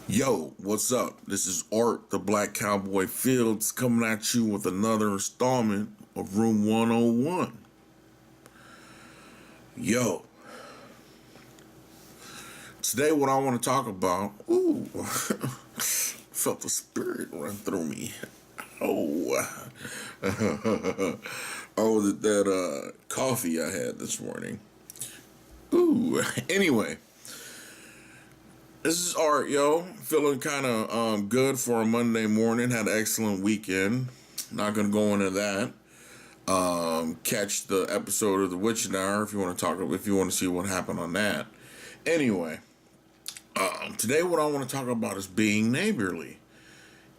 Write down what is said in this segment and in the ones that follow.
Yo, what's up? This is Art, the Black Cowboy Fields, coming at you with another installment of Room 101. Yo, today what I want to talk about, felt the spirit run through me. Oh, oh, that coffee I had this morning. Anyway. This is Art, yo. Feeling kind of good for a Monday morning. Had an excellent weekend. Not gonna go into that. Catch the episode of The Witching Hour if you want to talk. If you want to see what happened on that. Anyway, today what I want to talk about is being neighborly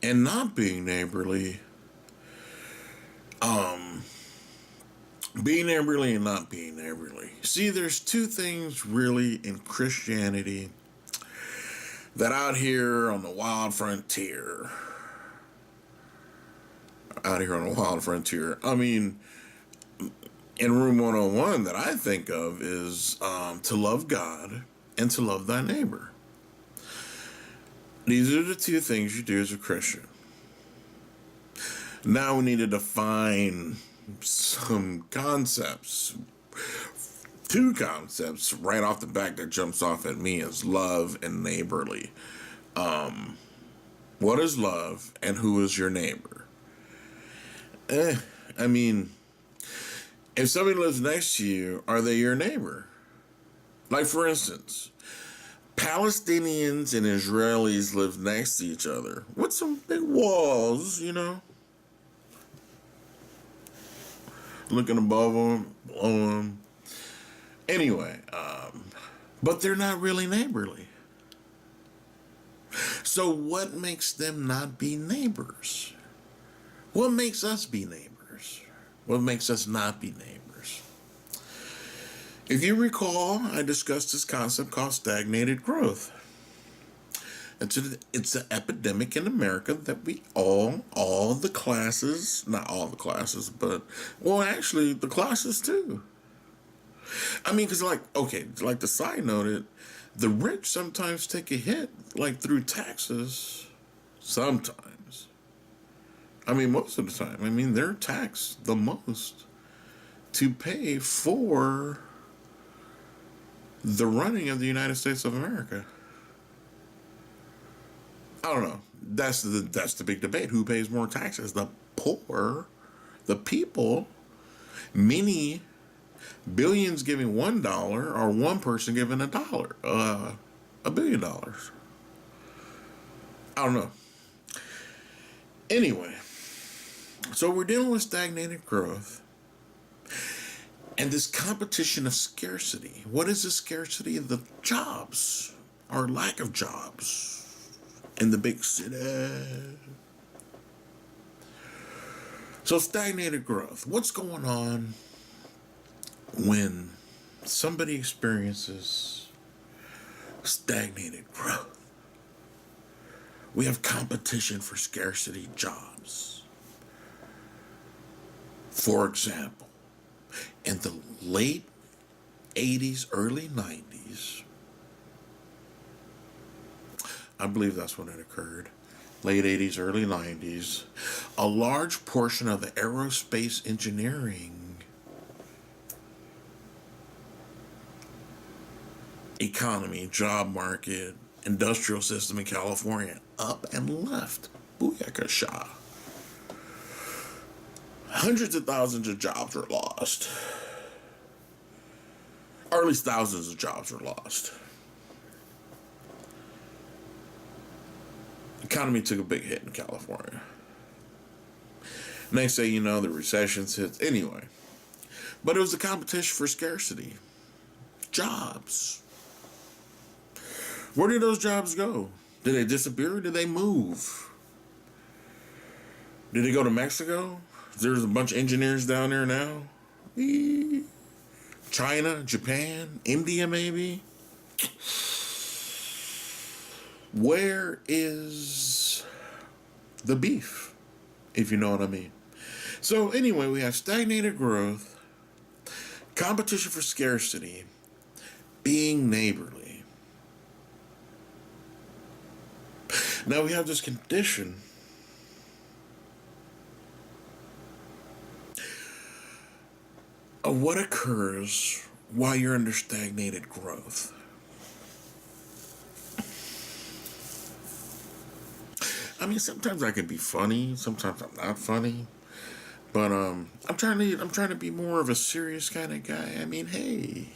and not being neighborly. Being neighborly and not being neighborly. See, there's two things really in Christianity that out here on the wild frontier, I mean, in Room 101 that I think of is to love God and to love thy neighbor. These are the two things you do as a Christian. Now we need to define some concepts. Two concepts right off the back that jumps off at me is love and neighborly. What is love and who is your neighbor? I mean, if somebody lives next to you, are they your neighbor? Like, for instance, Palestinians and Israelis live next to each other with some big walls, looking above them, below them. Anyway, but they're not really neighborly. So what makes them not be neighbors? What makes us be neighbors? What makes us not be neighbors? If you recall, I discussed this concept called stagnated growth. It's an epidemic in America that we all the classes, not all the classes, but, well, actually, the classes too. I mean, because, like the side note, the rich sometimes take a hit, like, through taxes. Sometimes. I mean, most of the time. I mean, they're taxed the most to pay for the running of the United States of America. I don't know. That's the big debate. Who pays more taxes? The poor, the people, many billions giving $1 or one person giving $1, $1 billion. I don't know. Anyway, so we're dealing with stagnated growth and this competition of scarcity. What is the scarcity of the jobs or lack of jobs in the big city? So stagnated growth. What's going on when somebody experiences stagnated growth? We have competition for scarcity jobs. For example, in the late 80s, early 90s, I believe that's when it occurred, late 80s, early 90s, a large portion of the aerospace engineering economy, job market, industrial system in California up and left. Booyakasha. Hundreds of thousands of jobs were lost. Or at least thousands of jobs were lost. The economy took a big hit in California. Next thing you know, the recession's hit. Anyway. But it was a competition for scarcity. Jobs. Where did those jobs go? Did they disappear or did they move? Did they go to Mexico? There's a bunch of engineers down there now. China, Japan, India maybe. Where is the beef? If you know what I mean. So anyway, we have stagnated growth, competition for scarcity, being neighborly. Now we have this condition of what occurs while you're under stagnated growth. I mean, sometimes I can be funny, sometimes I'm not funny, but I'm trying to be more of a serious kind of guy. I mean, hey,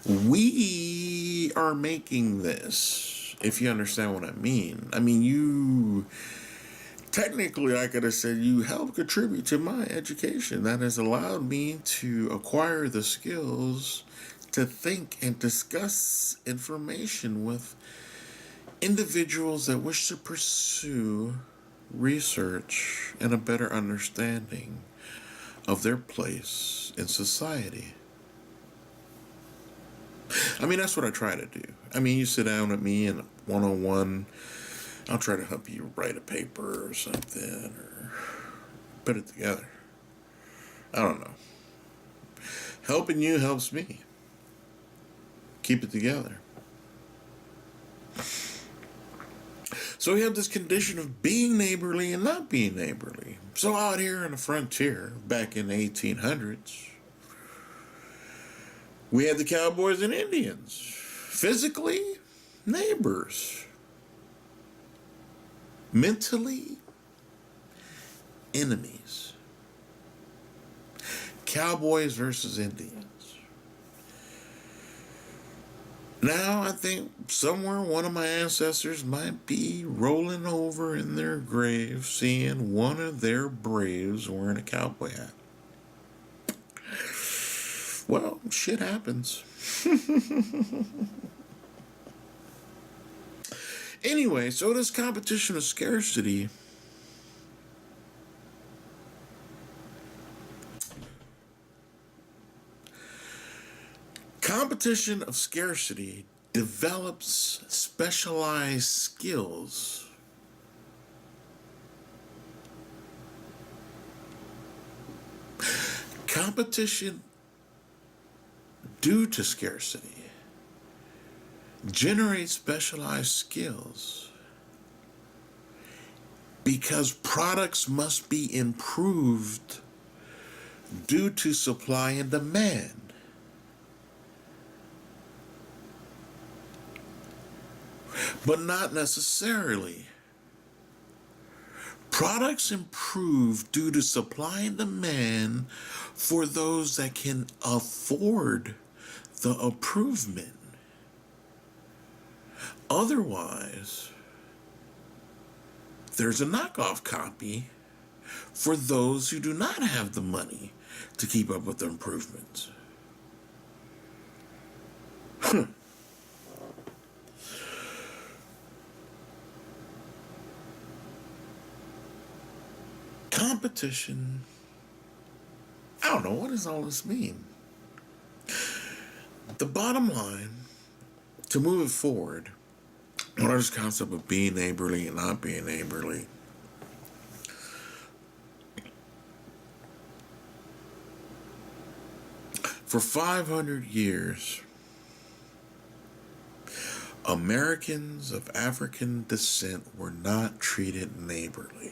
we are making this, if you understand what I mean. I mean, you technically, I could have said you helped contribute to my education. That has allowed me to acquire the skills to think and discuss information with individuals that wish to pursue research and a better understanding of their place in society. I mean, that's what I try to do. I mean, you sit down with me in one-on-one, I'll try to help you write a paper or something or put it together. I don't know. Helping you helps me keep it together. So we have this condition of being neighborly and not being neighborly. So out here on the frontier, back in the 1800s, we had the cowboys and Indians. Physically, neighbors. Mentally, enemies. Cowboys versus Indians. Now, I think somewhere one of my ancestors might be rolling over in their grave seeing one of their braves wearing a cowboy hat. Well, shit happens. Anyway, so this competition of scarcity develops specialized skills. Competition due to scarcity generates specialized skills because products must be improved due to supply and demand. But not necessarily. Products improve due to supply and demand for those that can afford the improvement. Otherwise, there's a knockoff copy for those who do not have the money to keep up with the improvements. Competition. I don't know, what does all this mean? The bottom line, to move it forward, what is this concept of being neighborly and not being neighborly? For 500 years, Americans of African descent were not treated neighborly.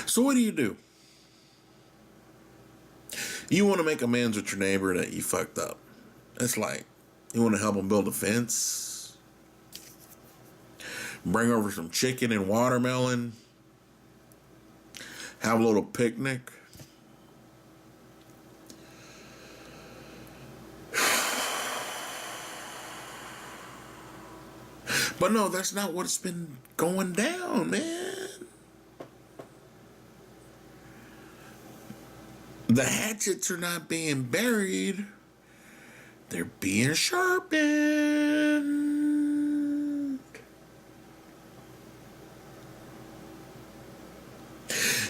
So what do? You want to make amends with your neighbor that you fucked up. It's like, you want to help them build a fence, bring over some chicken and watermelon, have a little picnic. But no, that's not what's been going down, man. The hatchets are not being buried. They're being sharpened.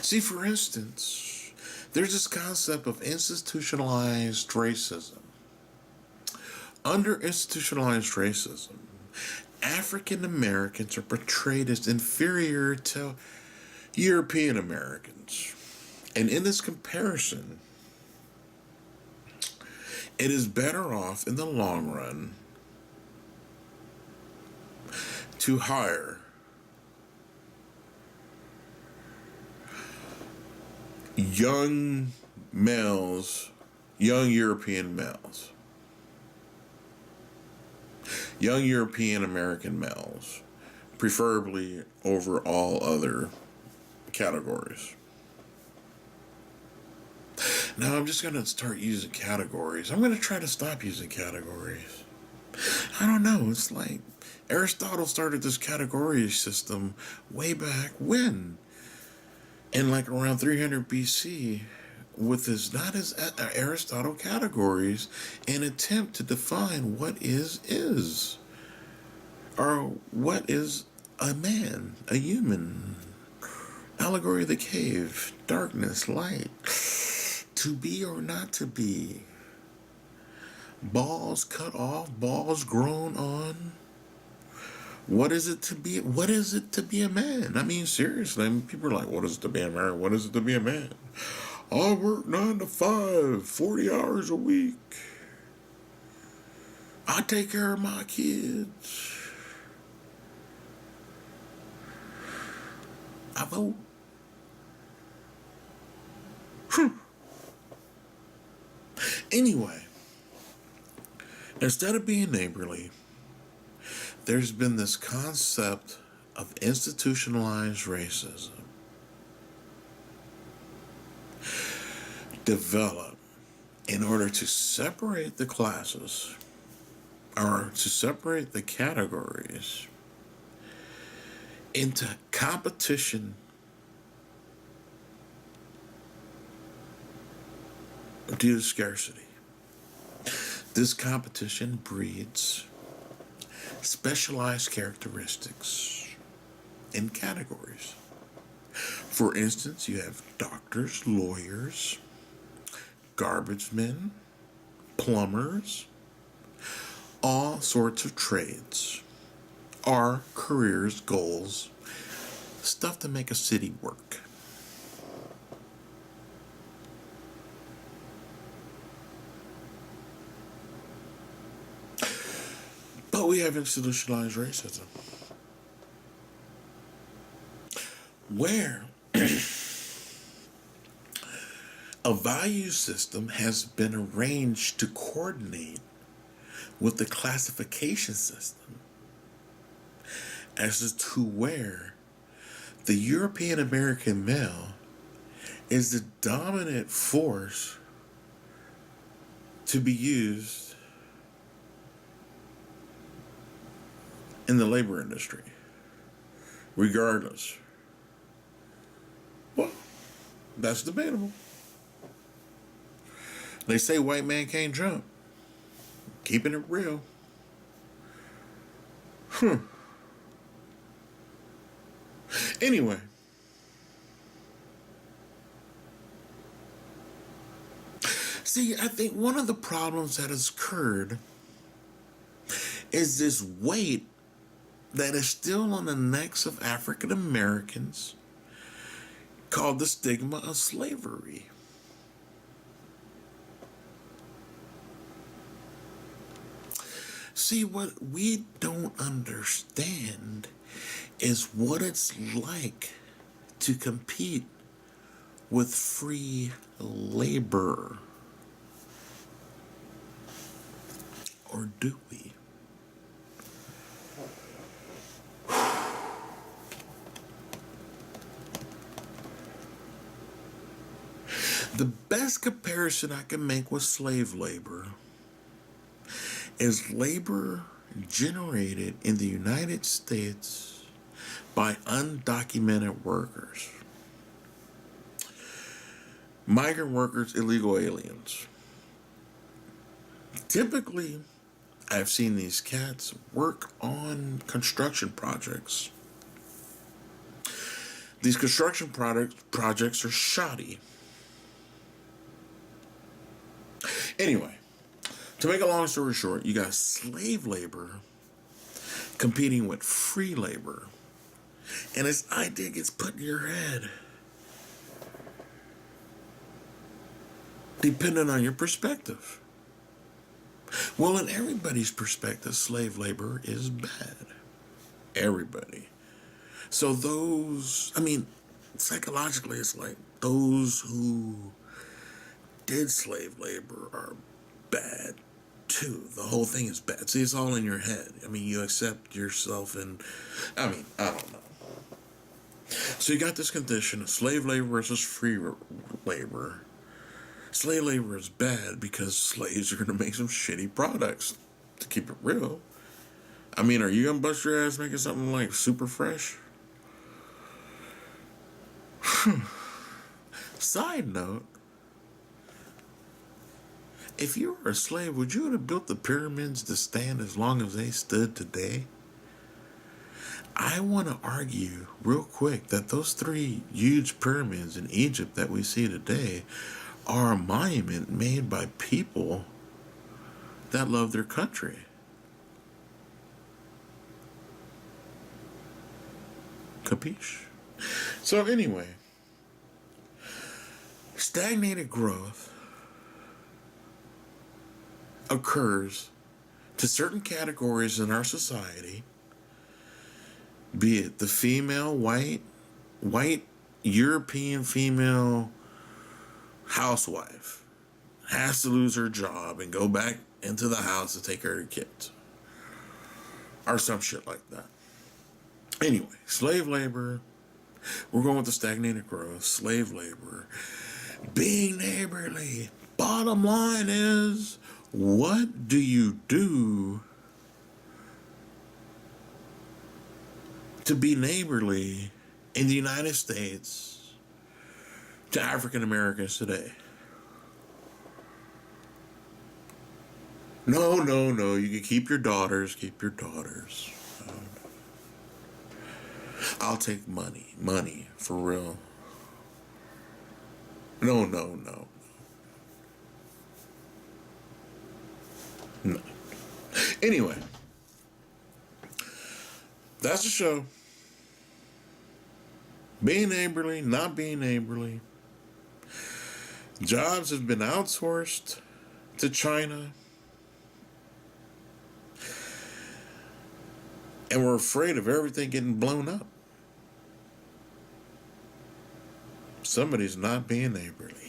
See, for instance, there's this concept of institutionalized racism. Under institutionalized racism, African Americans are portrayed as inferior to European Americans. And in this comparison, it is better off in the long run to hire young males, young European males, young European American males, preferably over all other categories. Now I'm just going to start using categories. I'm going to try to stop using categories. I don't know. It's like Aristotle started this category system way back when. In like around 300 BC with his, not his Aristotle categories, an attempt to define what is. Or what is a man, a human. Allegory of the cave, darkness, light. To be or not to be. Balls cut off, balls grown on. What is it to be? What is it to be a man? I mean, seriously, people are like, what is it to be a man? What is it to be a man? I work 9 to 5, 40 hours a week. I take care of my kids. I vote. Anyway, instead of being neighborly, there's been this concept of institutionalized racism developed in order to separate the classes or to separate the categories into competition due to scarcity. This competition breeds specialized characteristics in categories. For instance, you have doctors, lawyers, garbage men, plumbers, all sorts of trades, are careers, goals, stuff to make a city work. But we have institutionalized racism, where a value system has been arranged to coordinate with the classification system as to where the European American male is the dominant force to be used in the labor industry, regardless. Well, that's debatable. They say white man can't jump. Keeping it real. Anyway. See, I think one of the problems that has occurred is this weight that is still on the necks of African Americans called the stigma of slavery. See, what we don't understand is what it's like to compete with free labor. Or do we? The best comparison I can make with slave labor is labor generated in the United States by undocumented workers. Migrant workers, illegal aliens. Typically, I've seen these cats work on construction projects. These construction projects are shoddy. Anyway, to make a long story short, you got slave labor competing with free labor And this idea gets put in your head, depending on your perspective. Well, in everybody's perspective, slave labor is bad. Everybody. So those, I mean, psychologically, it's like those who did slave labor are bad too. The whole thing is bad. See, it's all in your head. I mean, you accept yourself, and I mean, I don't know. So you got this condition of slave labor versus free labor. Slave labor is bad because slaves are going to make some shitty products, to keep it real. I mean, are you going to bust your ass making something like super fresh? Side note, if you were a slave, would you have built the pyramids to stand as long as they stood today? I want to argue real quick that those 3 huge pyramids in Egypt that we see today are a monument made by people that love their country. Capiche? So anyway, stagnated growth occurs to certain categories in our society, be it the female, white European female housewife has to lose her job and go back into the house to take care of the kids. Or some shit like that. Anyway, slave labor. We're going with the stagnated growth. Slave labor. Being neighborly. Bottom line is, what do you do to be neighborly in the United States to African Americans today? No. You can keep your daughters. Keep your daughters. I'll take money. Money. For real. No. No. Anyway. That's the show. Being neighborly, not being neighborly. Jobs have been outsourced to China. And we're afraid of everything getting blown up. Somebody's not being neighborly.